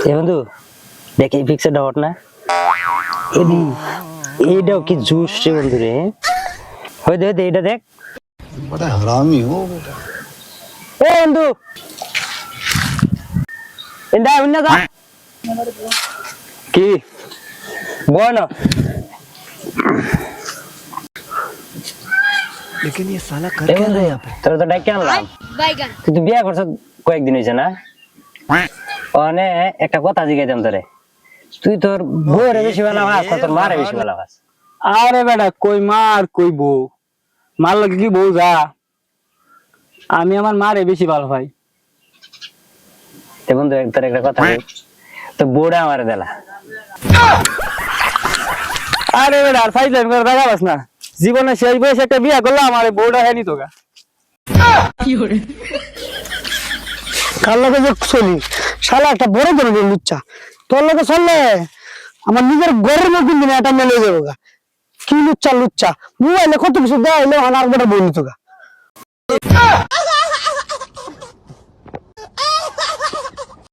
এ বন্ধু দেখ এই পিকচারটা হট না? এইটাও কি জুস রে বন্ধু রে। হই দে এইটা দেখ, बड़ा हरामी हो बेटा। ও বন্ধু এটা হইনা যা কি বল। लेकिन ये साला कर क्या रहा है यहाँ पे? তোর তো ডাকে আনলাম, তুই তো বিয়া করছ কয়েকদিন হয়েছে না? অনে একটা কথা জিজ্ঞাসা তোরে, তুই তোর বউরে বেশি ভালো খাস না তোর মারে বেশি ভালো খাস? আরে বেটা কই মা আর কই বউ, মার লাগে কি বউ যা, আমি আমার মারে বেশি ভালো পাই। তে বন্ধু তোর একটা কথা বল, তো বউটা আমারে দেলা। আরে বেটা আর ফাইজলাম করে দেখা পাস না, জীবনে শেষ বয়সে একটা বিয়া করলাম আমার বউটা হ্যাঁ নিত গা। কার লগে যে চলি শালা একটা বড় ধরনের লুচ্চা, তোর লগে চললে আমার নিজের ঘরের মধ্যে দিনে এটা মেলে যাবো গা। কি লুচ্চা লুচ্চা মোবাইলে কত কিছু দেয় আর বড় বই নিত গা।